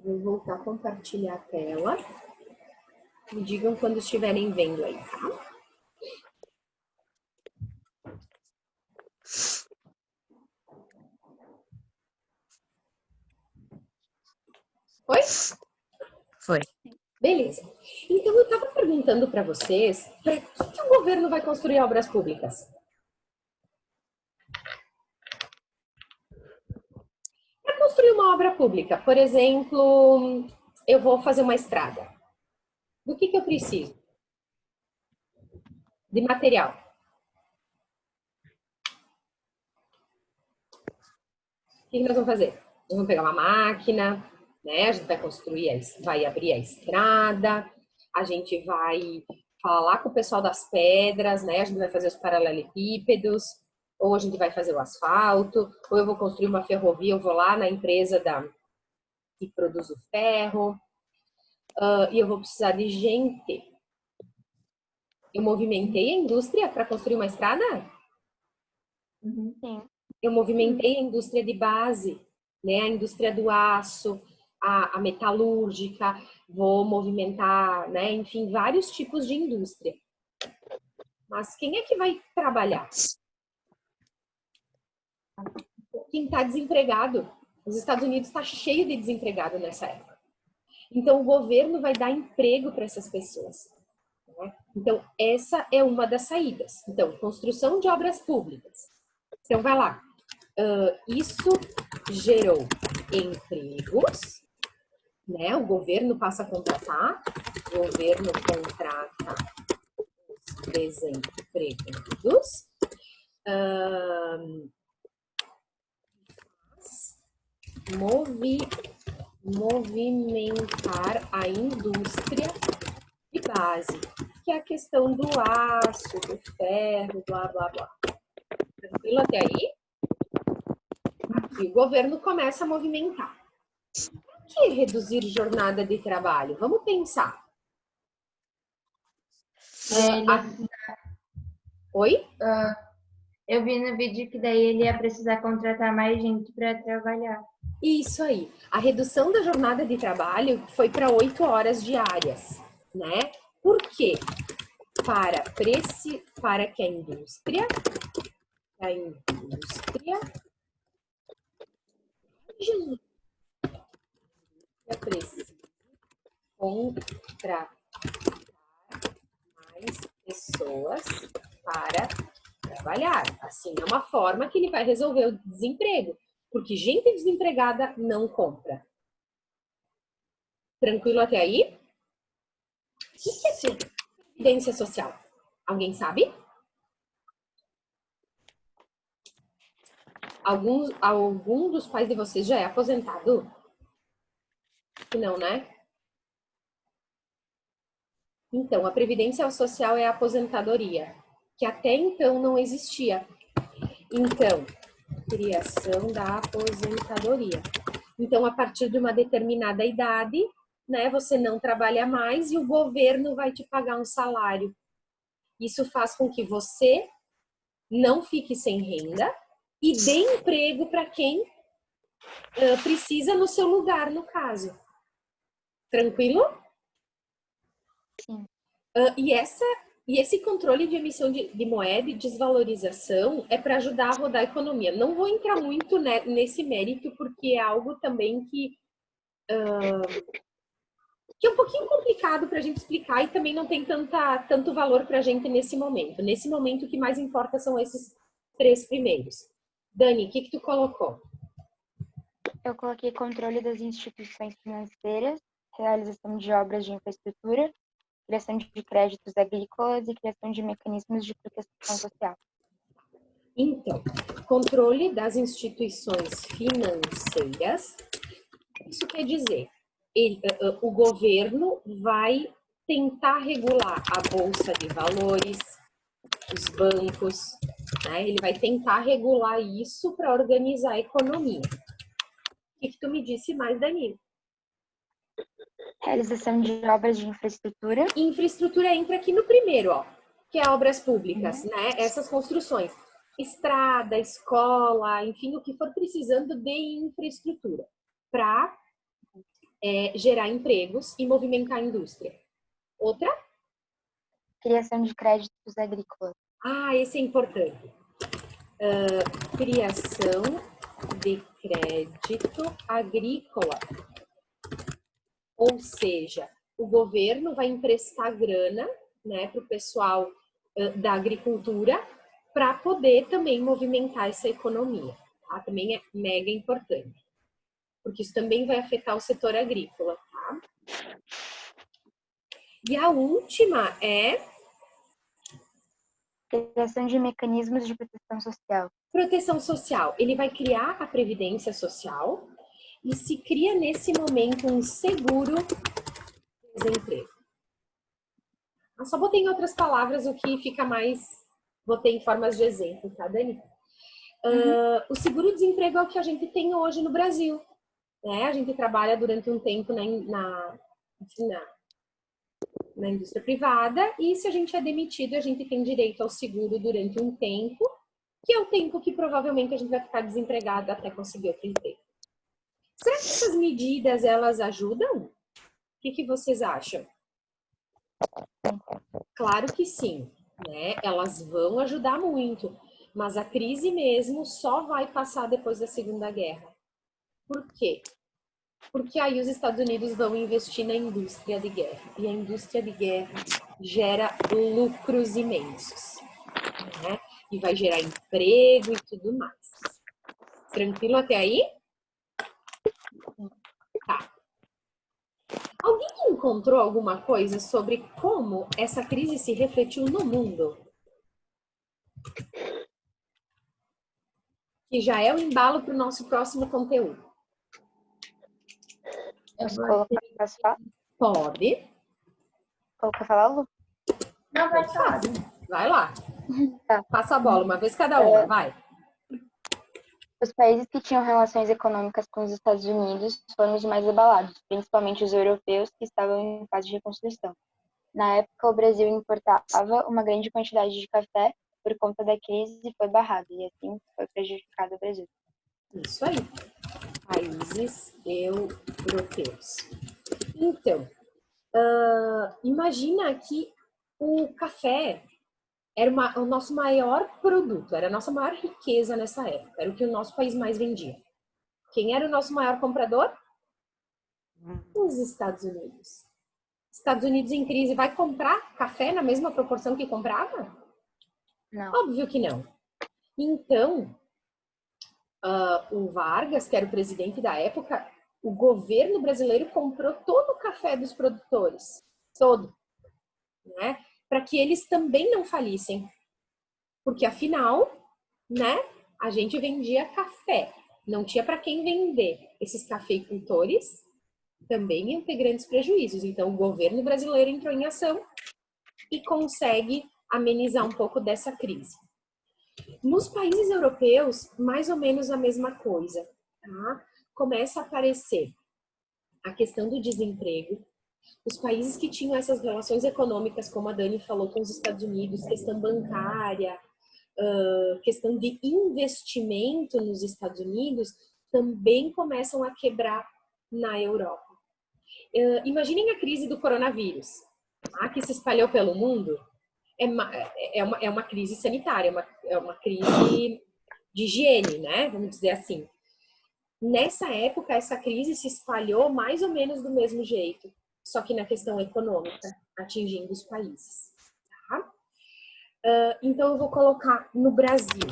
Vou voltar a compartilhar a tela. Me digam quando estiverem vendo aí, tá? Foi? Foi. Beleza. Então, eu estava perguntando para vocês, para que o governo vai construir obras públicas? Para construir uma obra pública, por exemplo, eu vou fazer uma estrada. Do que eu preciso? De material. O que nós vamos fazer? Nós vamos pegar uma máquina, né? A gente vai construir, vai abrir a estrada, a gente vai falar com o pessoal das pedras, né? A gente vai fazer os paralelepípedos, ou a gente vai fazer o asfalto, ou eu vou construir uma ferrovia, eu vou lá na empresa que produz o ferro, e eu vou precisar de gente. Eu movimentei a indústria para construir uma estrada? Sim. Eu movimentei a indústria de base, né? A indústria do aço, a metalúrgica, vou movimentar, né? Enfim, vários tipos de indústria. Mas quem é que vai trabalhar? Quem está desempregado. Os Estados Unidos está cheio de desempregado nessa época. Então, o governo vai dar emprego para essas pessoas. Né? Então, essa é uma das saídas. Então, construção de obras públicas. Então, vai lá. Isso gerou empregos, né? O governo passa a contratar, o governo contrata os desempregados, movimentar a indústria de base, que é a questão do aço, do ferro, blá, blá, blá. Tranquilo até aí? Aqui o governo começa a movimentar. Por que reduzir jornada de trabalho? Vamos pensar. Oi? Eu vi no vídeo que daí ele ia precisar contratar mais gente para trabalhar. Isso aí. A redução da jornada de trabalho foi para 8 horas diárias, né? Por quê? Para que a indústria precise contratar mais pessoas para trabalhar. Assim, é uma forma que ele vai resolver o desemprego, porque gente desempregada não compra. Tranquilo até aí? O que é previdência social? Alguém sabe? Algum dos pais de vocês já é aposentado? Não, né? Então, a previdência social é a aposentadoria, que até então não existia. Então, criação da aposentadoria. Então, a partir de uma determinada idade, né, você não trabalha mais e o governo vai te pagar um salário. Isso faz com que você não fique sem renda e dê emprego para quem precisa no seu lugar, no caso. Tranquilo? Sim. E esse controle de emissão de moeda e desvalorização é para ajudar a rodar a economia. Não vou entrar muito nesse mérito, porque é algo também que é um pouquinho complicado para a gente explicar e também não tem tanto valor para a gente nesse momento. Nesse momento, o que mais importa são esses 3 primeiros. Dani, o que tu colocou? Eu coloquei controle das instituições financeiras, realização de obras de infraestrutura, criação de créditos agrícolas e criação de mecanismos de proteção social. Então, controle das instituições financeiras, isso quer dizer, o governo vai tentar regular a bolsa de valores, os bancos, né? Ele vai tentar regular isso para organizar a economia. O que tu me disse mais, Danilo? Realização de obras de infraestrutura. Infraestrutura entra aqui no primeiro, ó, que é obras públicas, né? Essas construções. Estrada, escola, enfim, o que for precisando de infraestrutura para é gerar empregos e movimentar a indústria. Outra? Criação de créditos agrícolas. Ah, esse é importante. Criação de crédito agrícola. Ou seja, o governo vai emprestar grana, né, para o pessoal da agricultura para poder também movimentar essa economia. Tá? Também é mega importante, porque isso também vai afetar o setor agrícola. Tá? E a última é Criação de mecanismos de proteção social. proteção social. Ele vai criar a previdência social e se cria nesse momento um seguro-desemprego. Eu só botei em outras palavras o que fica mais, botei em formas de exemplo, tá, Dani? O seguro-desemprego é o que a gente tem hoje no Brasil. Né? A gente trabalha durante um tempo na indústria privada e se a gente é demitido, a gente tem direito ao seguro durante um tempo, que é o tempo que provavelmente a gente vai ficar desempregado até conseguir outro emprego. Será que essas medidas, elas ajudam? O que vocês acham? Claro que sim, né? Elas vão ajudar muito, mas a crise mesmo só vai passar depois da Segunda Guerra. Por quê? Porque aí os Estados Unidos vão investir na indústria de guerra. E a indústria de guerra gera lucros imensos. Né? E vai gerar emprego e tudo mais. Tranquilo até aí? Tá. Alguém encontrou alguma coisa sobre como essa crise se refletiu no mundo? Que já é o embalo para o nosso próximo conteúdo. Posso falar? Pode. Quer falar, Lu? Não, pode falar. Vai lá. Tá. Passa a bola, uma vez cada uma, vai. Os países que tinham relações econômicas com os Estados Unidos foram os mais abalados, principalmente os europeus que estavam em fase de reconstrução. Na época, o Brasil importava uma grande quantidade de café por conta da crise e foi barrado, e assim foi prejudicado o Brasil. Isso aí. Países europeus. Então, imagina que o café era o nosso maior produto, era a nossa maior riqueza nessa época, era o que o nosso país mais vendia. Quem era o nosso maior comprador? Os Estados Unidos. Estados Unidos em crise vai comprar café na mesma proporção que comprava? Não. Óbvio que não. Então, o Vargas, que era o presidente da época, o governo brasileiro comprou todo o café dos produtores, todo, né? Para que eles também não falissem. Porque afinal, né, a gente vendia café, não tinha para quem vender. Esses cafeicultores também iam ter grandes prejuízos. Então, o governo brasileiro entrou em ação e consegue amenizar um pouco dessa crise. Nos países europeus, mais ou menos a mesma coisa. Tá? Começa a aparecer a questão do desemprego. Os países que tinham essas relações econômicas, como a Dani falou, com os Estados Unidos, questão bancária, questão de investimento nos Estados Unidos, também começam a quebrar na Europa. Imaginem a crise do coronavírus, tá? Que se espalhou pelo mundo. É uma crise sanitária, é uma crise de higiene, né? Vamos dizer assim. Nessa época, essa crise se espalhou mais ou menos do mesmo jeito, só que na questão econômica, atingindo os países. Tá? Então, eu vou colocar no Brasil.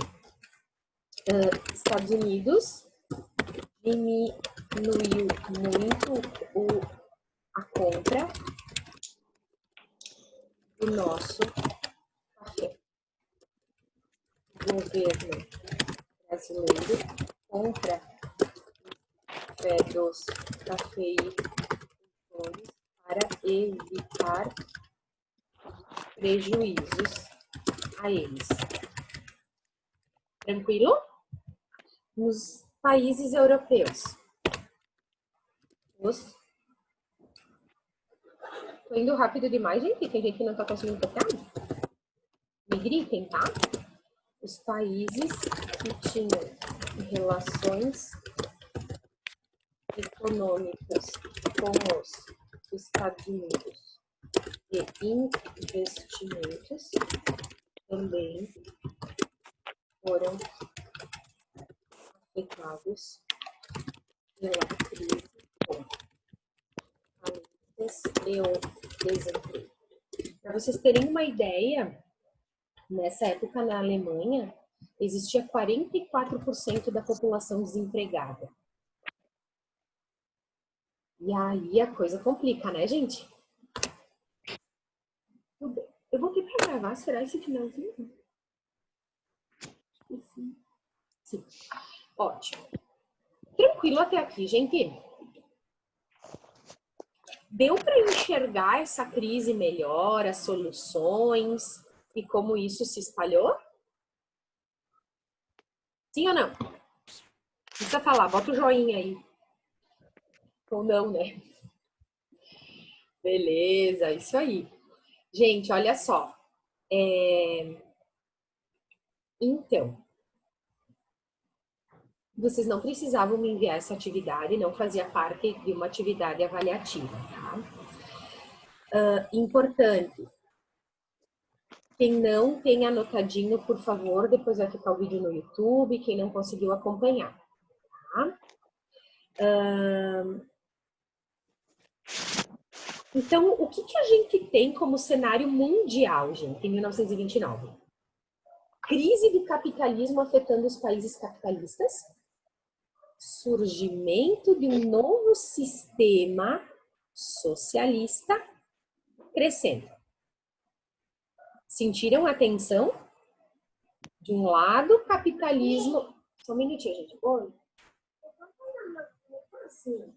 Estados Unidos diminuiu muito a compra do nosso café. O governo brasileiro compra café dos cafeicultores para evitar prejuízos a eles. Tranquilo? Nos países europeus. Tô indo rápido demais, gente? Tem gente que não tá conseguindo tocar? Me gritem, tá? Os países que tinham relações econômicas com os Estados Unidos e investimentos também foram afetados pela crise com falências e o desemprego. Para vocês terem uma ideia, nessa época na Alemanha, existia 44% da população desempregada. E aí a coisa complica, né, gente? Tudo bem. Eu vou ter para gravar, será esse finalzinho? Sim. Ótimo. Tranquilo até aqui, gente. Deu para enxergar essa crise melhor, as soluções e como isso se espalhou? Sim ou não? Precisa falar, bota o joinha aí. Ou não, né? Beleza, isso aí. Gente, olha só. Então, vocês não precisavam me enviar essa atividade, não fazia parte de uma atividade avaliativa, tá? Importante. Quem não tem anotadinho, por favor, depois vai ficar o vídeo no YouTube, quem não conseguiu acompanhar, tá? Então, o que a gente tem como cenário mundial, gente, em 1929? Crise do capitalismo afetando os países capitalistas, surgimento de um novo sistema socialista crescendo. Sentiram a tensão? De um lado, capitalismo... Só um minutinho, gente. Oi. Assim.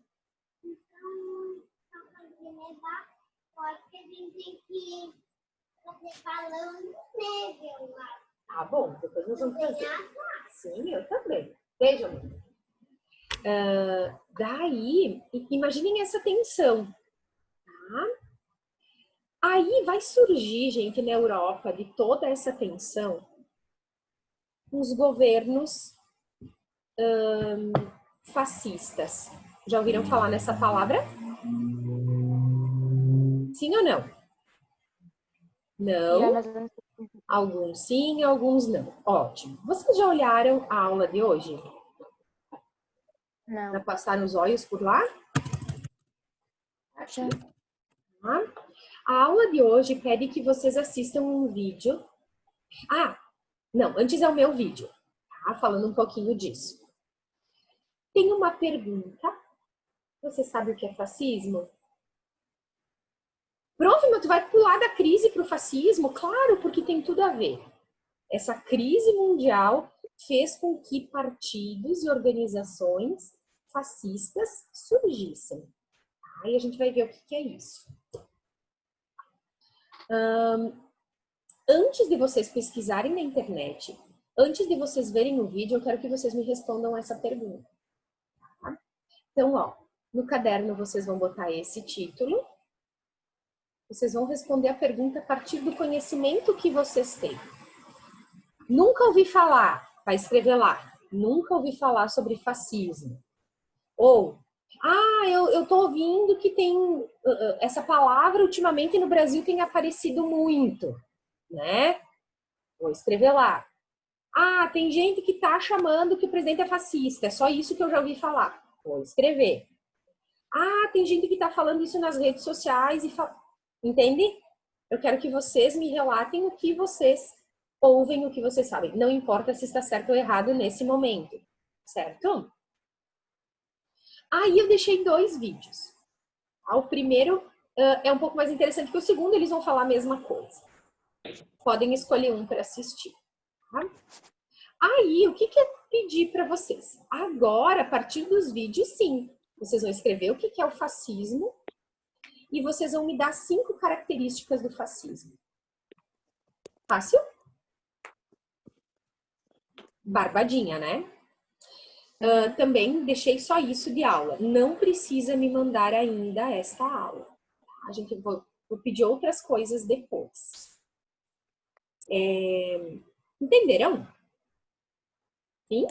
Tá bom, depois nós vamos fazer. Sim, eu também. Beijo, amor. Daí, imaginem essa tensão. Tá? Aí vai surgir, gente, na Europa, de toda essa tensão, os governos fascistas. Já ouviram falar nessa palavra? Sim ou não? Não. Alguns sim, alguns não. Ótimo. Vocês já olharam a aula de hoje? Não. Para passar os olhos por lá? Sim. Tá? A aula de hoje pede que vocês assistam um vídeo. Não, antes é o meu vídeo, tá? Falando um pouquinho disso. Tem uma pergunta. Você sabe o que é fascismo? Prof, mas tu vai pular da crise para o fascismo? Claro, porque tem tudo a ver. Essa crise mundial fez com que partidos e organizações fascistas surgissem. Aí a gente vai ver o que é isso. Antes de vocês pesquisarem na internet, antes de vocês verem o vídeo, eu quero que vocês me respondam essa pergunta. Tá? Então, ó, no caderno vocês vão botar esse título. Vocês vão responder a pergunta a partir do conhecimento que vocês têm. Nunca ouvi falar, vai escrever lá, nunca ouvi falar sobre fascismo. Ou, eu tô ouvindo que tem, essa palavra ultimamente no Brasil tem aparecido muito, né? Vou escrever lá. Tem gente que tá chamando que o presidente é fascista, é só isso que eu já ouvi falar. Vou escrever. Tem gente que tá falando isso nas redes sociais e entende? Eu quero que vocês me relatem o que vocês ouvem, o que vocês sabem. Não importa se está certo ou errado nesse momento, certo? Aí eu deixei 2 vídeos. O primeiro é um pouco mais interessante que o segundo, eles vão falar a mesma coisa. Podem escolher um para assistir. Tá? Aí, o que é pedir para vocês? Agora, a partir dos vídeos, sim, vocês vão escrever o que é o fascismo e vocês vão me dar 5 características do fascismo. Fácil? Barbadinha, né? Também deixei só isso de aula. Não precisa me mandar ainda esta aula. A gente vou pedir outras coisas depois. Entenderam? Sim?